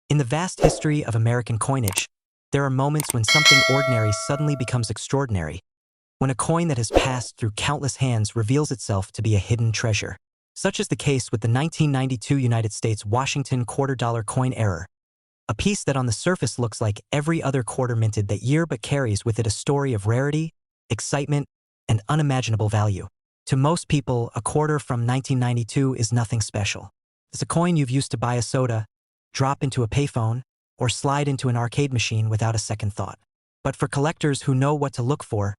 In the vast history of American coinage, there are moments when something ordinary suddenly becomes extraordinary, when a coin that has passed through countless hands reveals itself to be a hidden treasure. Such is the case with the 1992 United States Washington $quarter coin error, a piece that on the surface looks like every other quarter minted that year but carries with it a story of rarity, excitement, and unimaginable value. To most people, a quarter from 1992 is nothing special. It's a coin you've used to buy a soda, drop into a payphone, or slide into an arcade machine without a second thought. But for collectors who know what to look for,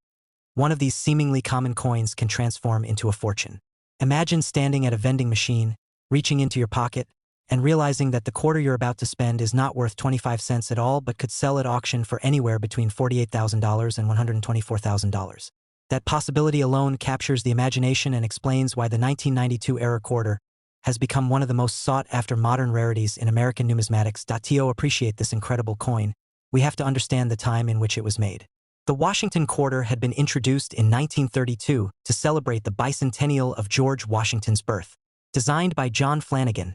one of these seemingly common coins can transform into a fortune. Imagine standing at a vending machine, reaching into your pocket, and realizing that the quarter you're about to spend is not worth 25 cents at all but could sell at auction for anywhere between $48,000 and $124,000. That possibility alone captures the imagination and explains why the 1992 era quarter has become one of the most sought-after modern rarities in American numismatics. To appreciate this incredible coin, we have to understand the time in which it was made. The Washington quarter had been introduced in 1932 to celebrate the bicentennial of George Washington's birth. Designed by John Flanagan,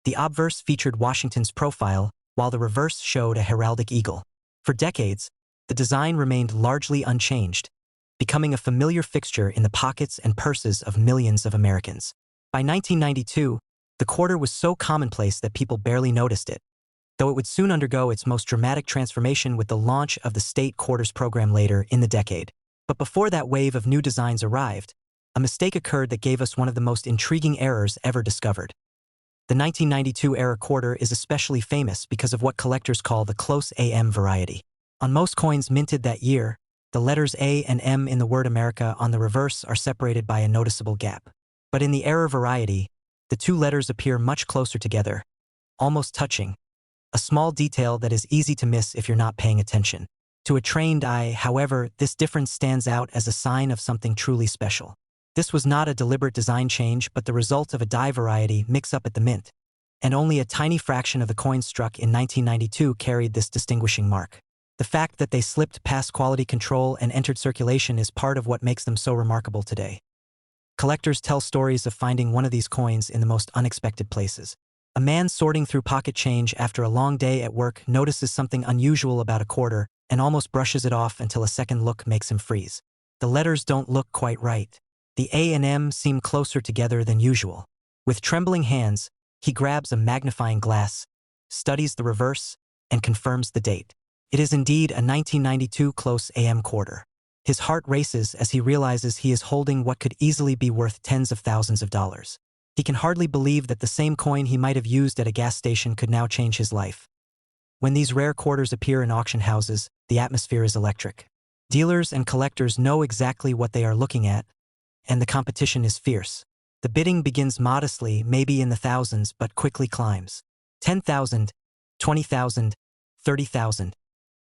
the obverse featured Washington's profile, while the reverse showed a heraldic eagle. For decades, the design remained largely unchanged, becoming a familiar fixture in the pockets and purses of millions of Americans. By 1992, the quarter was so commonplace that people barely noticed it, though it would soon undergo its most dramatic transformation with the launch of the state quarters program later in the decade. But before that wave of new designs arrived, a mistake occurred that gave us one of the most intriguing errors ever discovered. The 1992 era quarter is especially famous because of what collectors call the close AM variety. On most coins minted that year, the letters A and M in the word America on the reverse are separated by a noticeable gap. But in the error variety, the two letters appear much closer together, almost touching, a small detail that is easy to miss if you're not paying attention. To a trained eye, however, this difference stands out as a sign of something truly special. This was not a deliberate design change but the result of a die variety mix-up at the mint, and only a tiny fraction of the coins struck in 1992 carried this distinguishing mark. The fact that they slipped past quality control and entered circulation is part of what makes them so remarkable today. Collectors tell stories of finding one of these coins in the most unexpected places. A man sorting through pocket change after a long day at work notices something unusual about a quarter and almost brushes it off until a second look makes him freeze. The letters don't look quite right. The A and M seem closer together than usual. With trembling hands, he grabs a magnifying glass, studies the reverse, and confirms the date. It is indeed a 1992 close AM quarter. His heart races as he realizes he is holding what could easily be worth tens of thousands of dollars. He can hardly believe that the same coin he might have used at a gas station could now change his life. When these rare quarters appear in auction houses, the atmosphere is electric. Dealers and collectors know exactly what they are looking at, and the competition is fierce. The bidding begins modestly, maybe in the thousands, but quickly climbs. 10,000, 20,000, 30,000.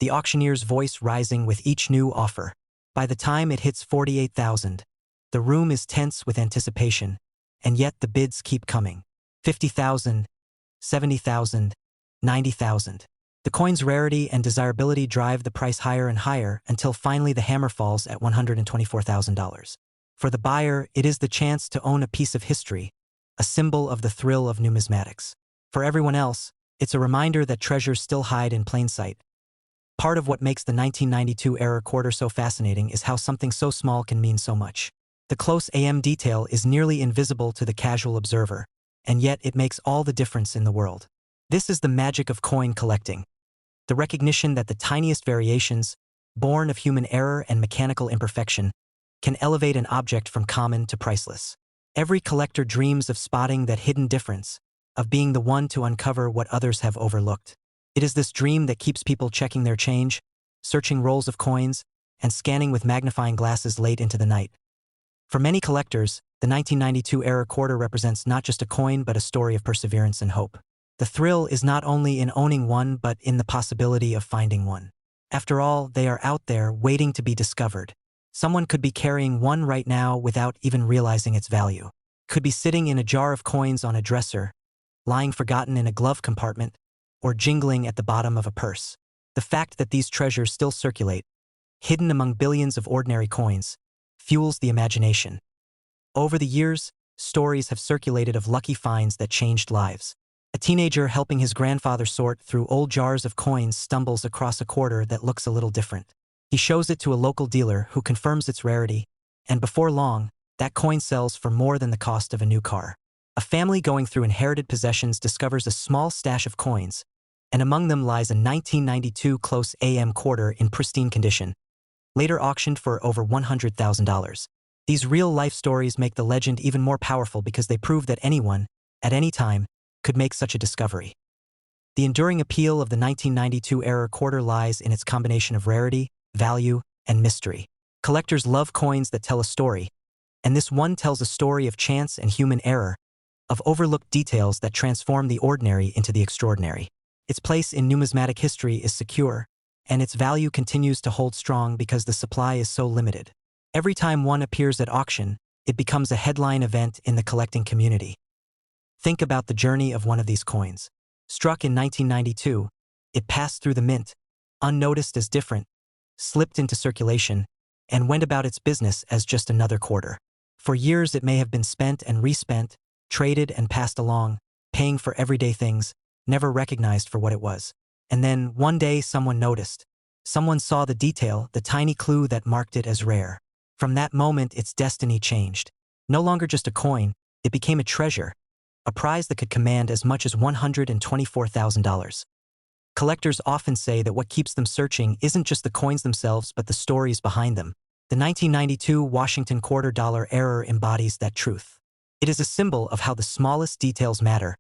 The auctioneer's voice rising with each new offer. By the time it hits 48,000, the room is tense with anticipation, and yet the bids keep coming. 50,000, 70,000, 90,000. The coin's rarity and desirability drive the price higher and higher until finally the hammer falls at $124,000. For the buyer, it is the chance to own a piece of history, a symbol of the thrill of numismatics. For everyone else, it's a reminder that treasures still hide in plain sight. Part of what makes the 1992 era quarter so fascinating is how something so small can mean so much. The close AM detail is nearly invisible to the casual observer, and yet it makes all the difference in the world. This is the magic of coin collecting. The recognition that the tiniest variations, born of human error and mechanical imperfection, can elevate an object from common to priceless. Every collector dreams of spotting that hidden difference, of being the one to uncover what others have overlooked. It is this dream that keeps people checking their change, searching rolls of coins, and scanning with magnifying glasses late into the night. For many collectors, the 1992 era quarter represents not just a coin but a story of perseverance and hope. The thrill is not only in owning one but in the possibility of finding one. After all, they are out there waiting to be discovered. Someone could be carrying one right now without even realizing its value. Could be sitting in a jar of coins on a dresser, lying forgotten in a glove compartment, or jingling at the bottom of a purse. The fact that these treasures still circulate, hidden among billions of ordinary coins, fuels the imagination. Over the years, stories have circulated of lucky finds that changed lives. A teenager helping his grandfather sort through old jars of coins stumbles across a quarter that looks a little different. He shows it to a local dealer who confirms its rarity, and before long, that coin sells for more than the cost of a new car. A family going through inherited possessions discovers a small stash of coins, and among them lies a 1992 close AM quarter in pristine condition, later auctioned for over $100,000. These real-life stories make the legend even more powerful because they prove that anyone, at any time, could make such a discovery. The enduring appeal of the 1992-era quarter lies in its combination of rarity, value, and mystery. Collectors love coins that tell a story, and this one tells a story of chance and human error, of overlooked details that transform the ordinary into the extraordinary. Its place in numismatic history is secure, and its value continues to hold strong because the supply is so limited. Every time one appears at auction, it becomes a headline event in the collecting community. Think about the journey of one of these coins. Struck in 1992, it passed through the mint, unnoticed as different, slipped into circulation, and went about its business as just another quarter. For years it may have been spent and respent, traded and passed along, paying for everyday things, never recognized for what it was. And then, one day someone noticed. Someone saw the detail, the tiny clue that marked it as rare. From that moment, its destiny changed. No longer just a coin, it became a treasure, a prize that could command as much as $124,000. Collectors often say that what keeps them searching isn't just the coins themselves but the stories behind them. The 1992 Washington quarter dollar error embodies that truth. It is a symbol of how the smallest details matter,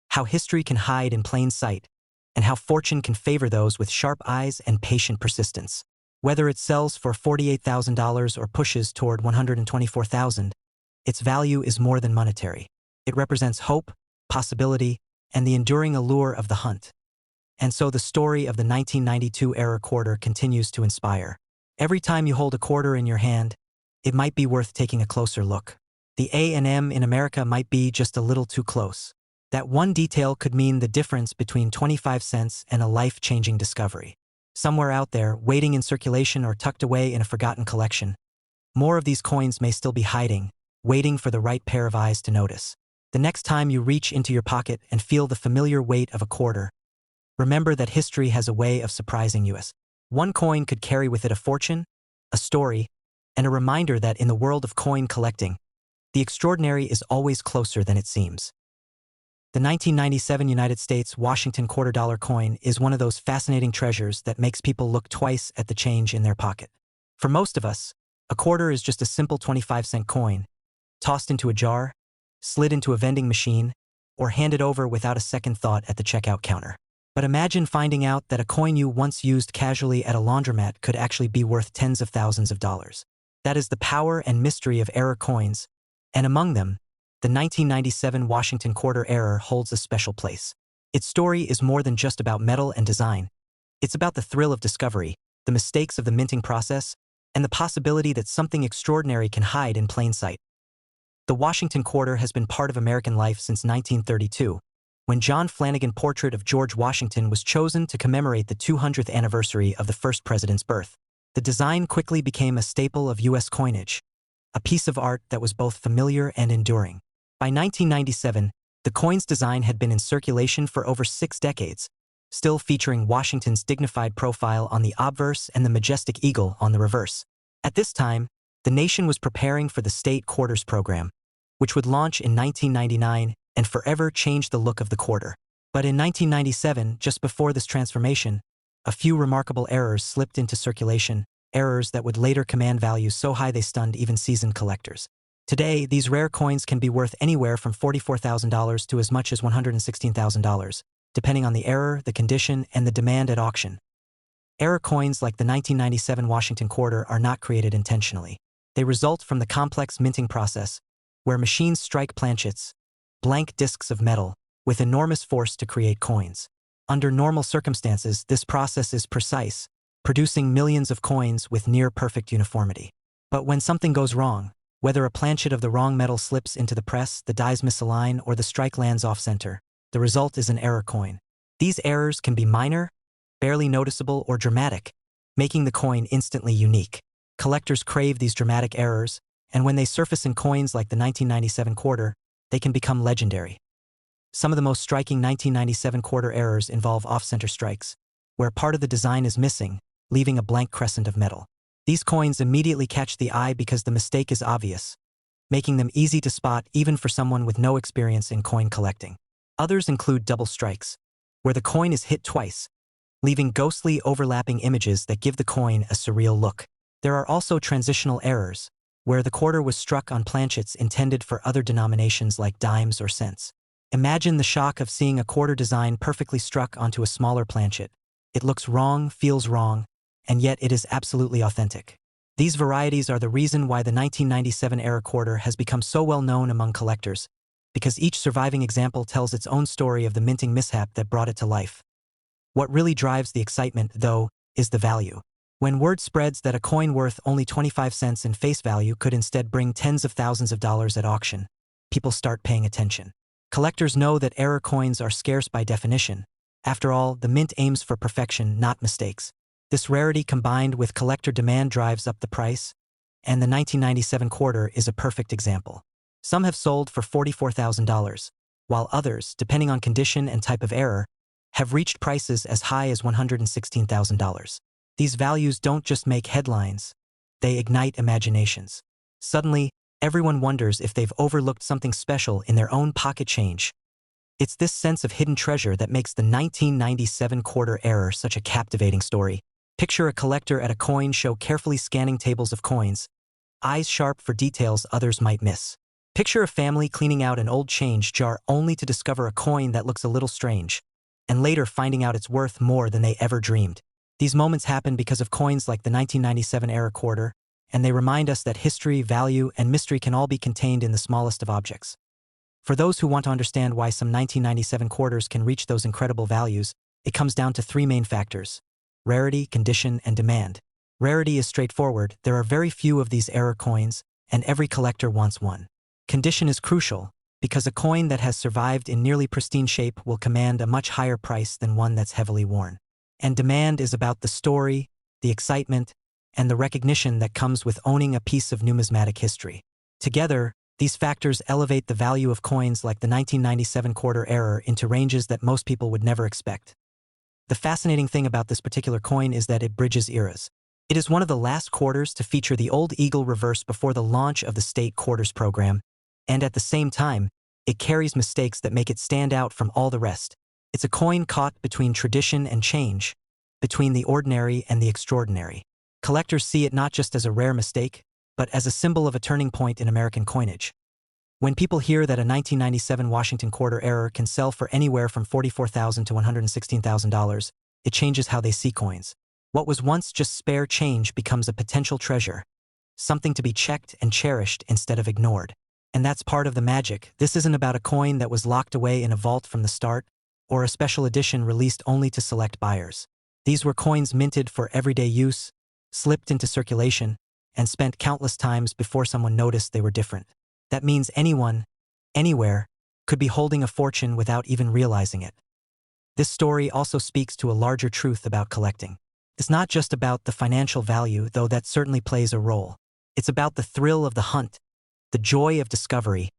how history can hide in plain sight, and how fortune can favor those with sharp eyes and patient persistence. Whether it sells for $48,000 or pushes toward $124,000, its value is more than monetary. It represents hope, possibility, and the enduring allure of the hunt. And so the story of the 1992-era quarter continues to inspire. Every time you hold a quarter in your hand, it might be worth taking a closer look. The A&M in America might be just a little too close. That one detail could mean the difference between 25 cents and a life-changing discovery. Somewhere out there, waiting in circulation or tucked away in a forgotten collection, more of these coins may still be hiding, waiting for the right pair of eyes to notice. The next time you reach into your pocket and feel the familiar weight of a quarter, remember that history has a way of surprising you. One coin could carry with it a fortune, a story, and a reminder that in the world of coin collecting, the extraordinary is always closer than it seems. The 1997 United States Washington quarter dollar coin is one of those fascinating treasures that makes people look twice at the change in their pocket. For most of us, a quarter is just a simple 25-cent coin, tossed into a jar, slid into a vending machine, or handed over without a second thought at the checkout counter. But imagine finding out that a coin you once used casually at a laundromat could actually be worth tens of thousands of dollars. That is the power and mystery of error coins, and among them, the 1997 Washington quarter error holds a special place. Its story is more than just about metal and design. It's about the thrill of discovery, the mistakes of the minting process, and the possibility that something extraordinary can hide in plain sight. The Washington quarter has been part of American life since 1932, when John Flanagan's portrait of George Washington was chosen to commemorate the 200th anniversary of the first president's birth. The design quickly became a staple of U.S. coinage, a piece of art that was both familiar and enduring. By 1997, the coin's design had been in circulation for over 6 decades, still featuring Washington's dignified profile on the obverse and the majestic eagle on the reverse. At this time, the nation was preparing for the state quarters program, which would launch in 1999 and forever change the look of the quarter. But in 1997, just before this transformation, a few remarkable errors slipped into circulation, errors that would later command values so high they stunned even seasoned collectors. Today, these rare coins can be worth anywhere from $44,000 to as much as $116,000, depending on the error, the condition, and the demand at auction. Error coins like the 1997 Washington quarter are not created intentionally. They result from the complex minting process, where machines strike planchets, blank discs of metal, with enormous force to create coins. Under normal circumstances, this process is precise, producing millions of coins with near-perfect uniformity. But when something goes wrong, whether a planchet of the wrong metal slips into the press, the dies misalign, or the strike lands off-center, the result is an error coin. These errors can be minor, barely noticeable, or dramatic, making the coin instantly unique. Collectors crave these dramatic errors, and when they surface in coins like the 1997 quarter, they can become legendary. Some of the most striking 1997 quarter errors involve off-center strikes, where part of the design is missing, leaving a blank crescent of metal. These coins immediately catch the eye because the mistake is obvious, making them easy to spot even for someone with no experience in coin collecting. Others include double strikes, where the coin is hit twice, leaving ghostly overlapping images that give the coin a surreal look. There are also transitional errors, where the quarter was struck on planchets intended for other denominations like dimes or cents. Imagine the shock of seeing a quarter design perfectly struck onto a smaller planchet. It looks wrong, feels wrong, and yet it is absolutely authentic. These varieties are the reason why the 1997 era quarter has become so well known among collectors, because each surviving example tells its own story of the minting mishap that brought it to life. What really drives the excitement, though, is the value. When word spreads that a coin worth only 25 cents in face value could instead bring tens of thousands of dollars at auction, people start paying attention. Collectors know that error coins are scarce by definition. After all, the mint aims for perfection, not mistakes. This rarity combined with collector demand drives up the price, and the 1997 quarter is a perfect example. Some have sold for $44,000, while others, depending on condition and type of error, have reached prices as high as $116,000. These values don't just make headlines, they ignite imaginations. Suddenly, everyone wonders if they've overlooked something special in their own pocket change. It's this sense of hidden treasure that makes the 1997 quarter error such a captivating story. Picture a collector at a coin show carefully scanning tables of coins, eyes sharp for details others might miss. Picture a family cleaning out an old change jar only to discover a coin that looks a little strange, and later finding out it's worth more than they ever dreamed. These moments happen because of coins like the 1997 era quarter, and they remind us that history, value, and mystery can all be contained in the smallest of objects. For those who want to understand why some 1997 quarters can reach those incredible values, it comes down to three main factors: rarity, condition, and demand. Rarity is straightforward. There are very few of these error coins, and every collector wants one. Condition is crucial, because a coin that has survived in nearly pristine shape will command a much higher price than one that's heavily worn. And demand is about the story, the excitement, and the recognition that comes with owning a piece of numismatic history. Together, these factors elevate the value of coins like the 1997 quarter error into ranges that most people would never expect. The fascinating thing about this particular coin is that it bridges eras. It is one of the last quarters to feature the old eagle reverse before the launch of the state quarters program, and at the same time, it carries mistakes that make it stand out from all the rest. It's a coin caught between tradition and change, between the ordinary and the extraordinary. Collectors see it not just as a rare mistake, but as a symbol of a turning point in American coinage. When people hear that a 1997 Washington quarter error can sell for anywhere from $44,000 to $116,000, it changes how they see coins. What was once just spare change becomes a potential treasure, something to be checked and cherished instead of ignored. And that's part of the magic. This isn't about a coin that was locked away in a vault from the start, or a special edition released only to select buyers. These were coins minted for everyday use, slipped into circulation, and spent countless times before someone noticed they were different. That means anyone, anywhere, could be holding a fortune without even realizing it. This story also speaks to a larger truth about collecting. It's not just about the financial value, though that certainly plays a role. It's about the thrill of the hunt, the joy of discovery,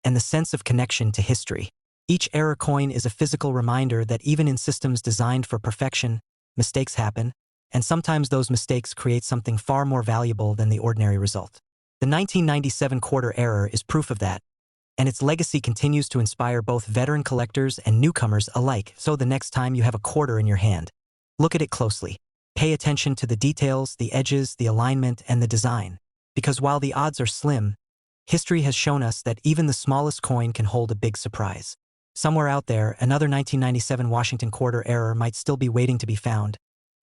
and the sense of connection to history. Each error coin is a physical reminder that even in systems designed for perfection, mistakes happen, and sometimes those mistakes create something far more valuable than the ordinary result. The 1997 quarter error is proof of that, and its legacy continues to inspire both veteran collectors and newcomers alike. So the next time you have a quarter in your hand, look at it closely. Pay attention to the details, the edges, the alignment, and the design. Because while the odds are slim, history has shown us that even the smallest coin can hold a big surprise. Somewhere out there, another 1997 Washington quarter error might still be waiting to be found,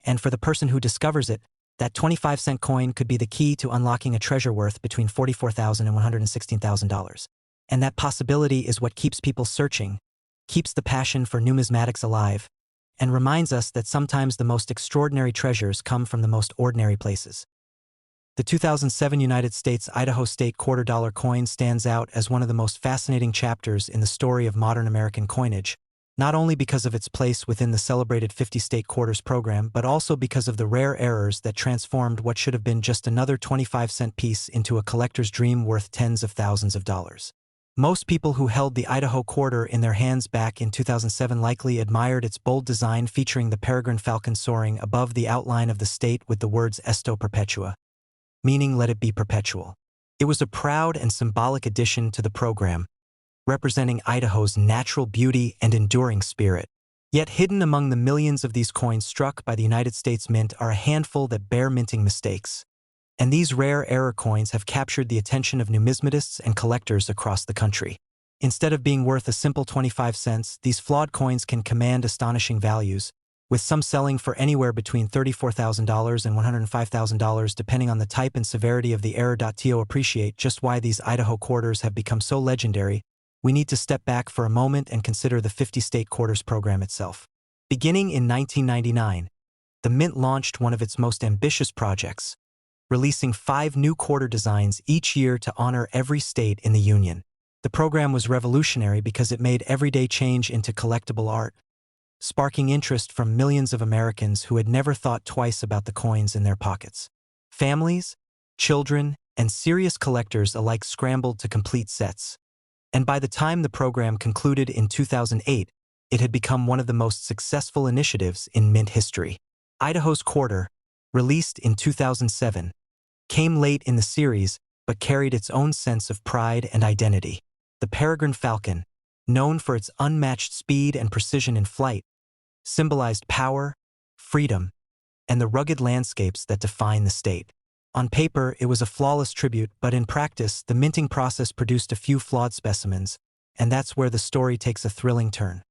and for the person who discovers it, that 25-cent coin could be the key to unlocking a treasure worth between $44,000 and $116,000. And that possibility is what keeps people searching, keeps the passion for numismatics alive, and reminds us that sometimes the most extraordinary treasures come from the most ordinary places. The 2007 United States Idaho State $quarter coin stands out as one of the most fascinating chapters in the story of modern American coinage, not only because of its place within the celebrated 50-state quarters program, but also because of the rare errors that transformed what should have been just another 25-cent piece into a collector's dream worth tens of thousands of dollars. Most people who held the Idaho quarter in their hands back in 2007 likely admired its bold design featuring the peregrine falcon soaring above the outline of the state with the words Esto Perpetua, meaning let it be perpetual. It was a proud and symbolic addition to the program, representing Idaho's natural beauty and enduring spirit. Yet hidden among the millions of these coins struck by the United States Mint are a handful that bear minting mistakes. And these rare error coins have captured the attention of numismatists and collectors across the country. Instead of being worth a simple 25 cents, these flawed coins can command astonishing values, with some selling for anywhere between $34,000 and $105,000 depending on the type and severity of the error. To appreciate just why these Idaho quarters have become so legendary, we need to step back for a moment and consider the 50-state quarters program itself. Beginning in 1999, the Mint launched one of its most ambitious projects, releasing 5 new quarter designs each year to honor every state in the Union. The program was revolutionary because it made everyday change into collectible art, sparking interest from millions of Americans who had never thought twice about the coins in their pockets. Families, children, and serious collectors alike scrambled to complete sets. And by the time the program concluded in 2008, it had become one of the most successful initiatives in Mint history. Idaho's quarter, released in 2007, came late in the series but carried its own sense of pride and identity. The peregrine falcon, known for its unmatched speed and precision in flight, symbolized power, freedom, and the rugged landscapes that define the state. On paper, it was a flawless tribute, but in practice, the minting process produced a few flawed specimens, and that's where the story takes a thrilling turn.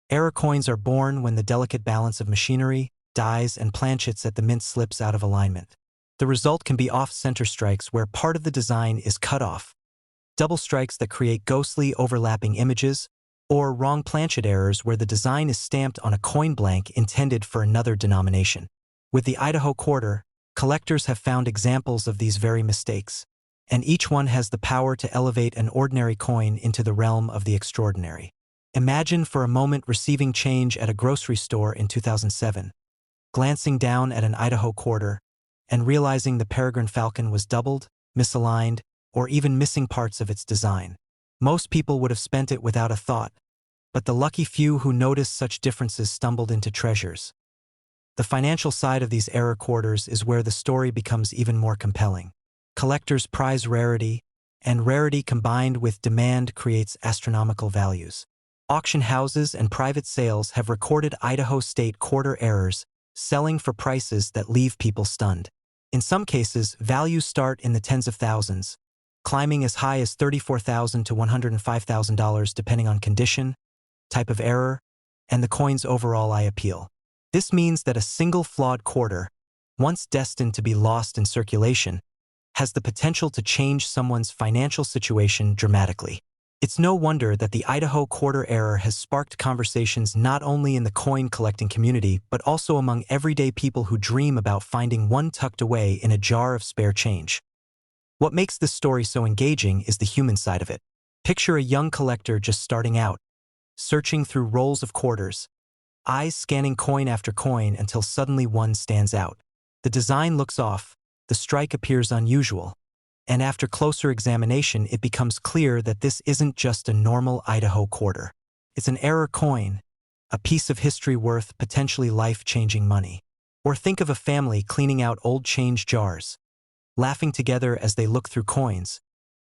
Error coins are born when the delicate balance of machinery, dies, and planchets at the mint slips out of alignment. The result can be off-center strikes where part of the design is cut off, double strikes that create ghostly overlapping images, or wrong planchet errors where the design is stamped on a coin blank intended for another denomination. With the Idaho quarter, collectors have found examples of these very mistakes, and each one has the power to elevate an ordinary coin into the realm of the extraordinary. Imagine for a moment receiving change at a grocery store in 2007, glancing down at an Idaho quarter, and realizing the peregrine falcon was doubled, misaligned, or even missing parts of its design. Most people would have spent it without a thought, but the lucky few who noticed such differences stumbled into treasures. The financial side of these error quarters is where the story becomes even more compelling. Collectors prize rarity, and rarity combined with demand creates astronomical values. Auction houses and private sales have recorded Idaho state quarter errors, selling for prices that leave people stunned. In some cases, values start in the tens of thousands, climbing as high as $34,000 to $105,000 depending on condition, type of error, and the coin's overall eye appeal. This means that a single flawed quarter, once destined to be lost in circulation, has the potential to change someone's financial situation dramatically. It's no wonder that the Idaho quarter error has sparked conversations not only in the coin collecting community but also among everyday people who dream about finding one tucked away in a jar of spare change. What makes this story so engaging is the human side of it. Picture a young collector just starting out, searching through rolls of quarters, eyes scanning coin after coin until suddenly one stands out. The design looks off, the strike appears unusual, and after closer examination it becomes clear that this isn't just a normal Idaho quarter. It's an error coin, a piece of history worth potentially life-changing money. Or think of a family cleaning out old change jars, laughing together as they look through coins,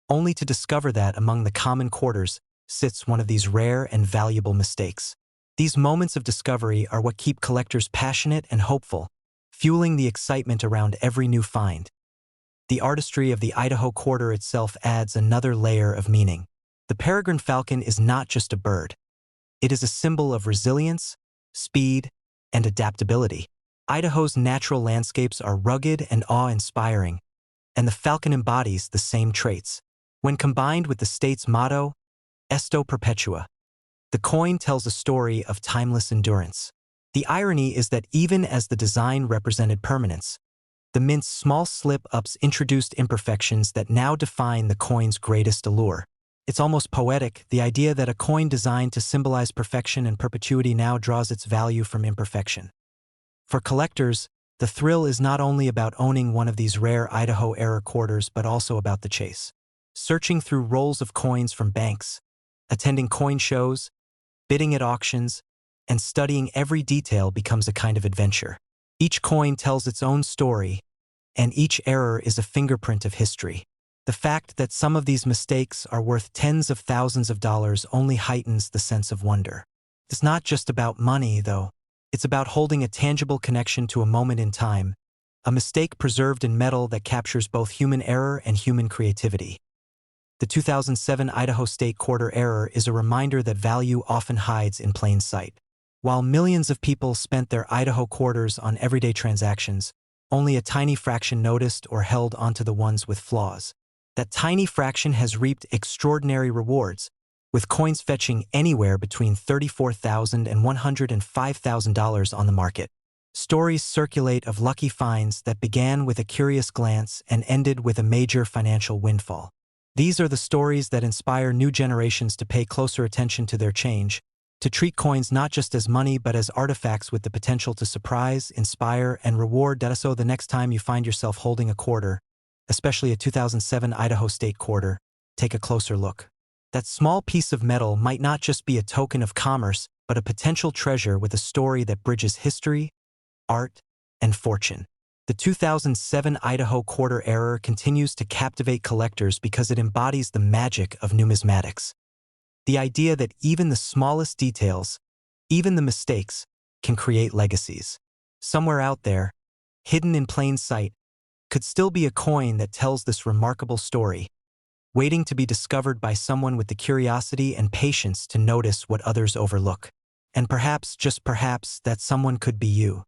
only to discover that among the common quarters sits one of these rare and valuable mistakes. These moments of discovery are what keep collectors passionate and hopeful, fueling the excitement around every new find. The artistry of the Idaho quarter itself adds another layer of meaning. The peregrine falcon is not just a bird. It is a symbol of resilience, speed, and adaptability. Idaho's natural landscapes are rugged and awe-inspiring, and the falcon embodies the same traits. When combined with the state's motto, Esto Perpetua, the coin tells a story of timeless endurance. The irony is that even as the design represented permanence, the mint's small slip-ups introduced imperfections that now define the coin's greatest allure. It's almost poetic, the idea that a coin designed to symbolize perfection and perpetuity now draws its value from imperfection. For collectors, the thrill is not only about owning one of these rare Idaho error quarters but also about the chase. searching through rolls of coins from banks, attending coin shows, bidding at auctions, and studying every detail becomes a kind of adventure. Each coin tells its own story, and each error is a fingerprint of history. The fact that some of these mistakes are worth tens of thousands of dollars only heightens the sense of wonder. It's not just about money, though. It's about holding a tangible connection to a moment in time, a mistake preserved in metal that captures both human error and human creativity. The 2007 Idaho State Quarter error is a reminder that value often hides in plain sight. While millions of people spent their Idaho quarters on everyday transactions, only a tiny fraction noticed or held onto the ones with flaws. That tiny fraction has reaped extraordinary rewards, with coins fetching anywhere between $34,000 and $105,000 on the market. Stories circulate of lucky finds that began with a curious glance and ended with a major financial windfall. These are the stories that inspire new generations to pay closer attention to their change, to treat coins not just as money but as artifacts with the potential to surprise, inspire, and reward. So the next time you find yourself holding a quarter, especially a 2007 Idaho State Quarter, take a closer look. That small piece of metal might not just be a token of commerce, but a potential treasure with a story that bridges history, art, and fortune. The 2007 Idaho Quarter error continues to captivate collectors because it embodies the magic of numismatics. The idea that even the smallest details, even the mistakes, can create legacies. Somewhere out there, hidden in plain sight, could still be a coin that tells this remarkable story, waiting to be discovered by someone with the curiosity and patience to notice what others overlook. And perhaps, just perhaps, that someone could be you.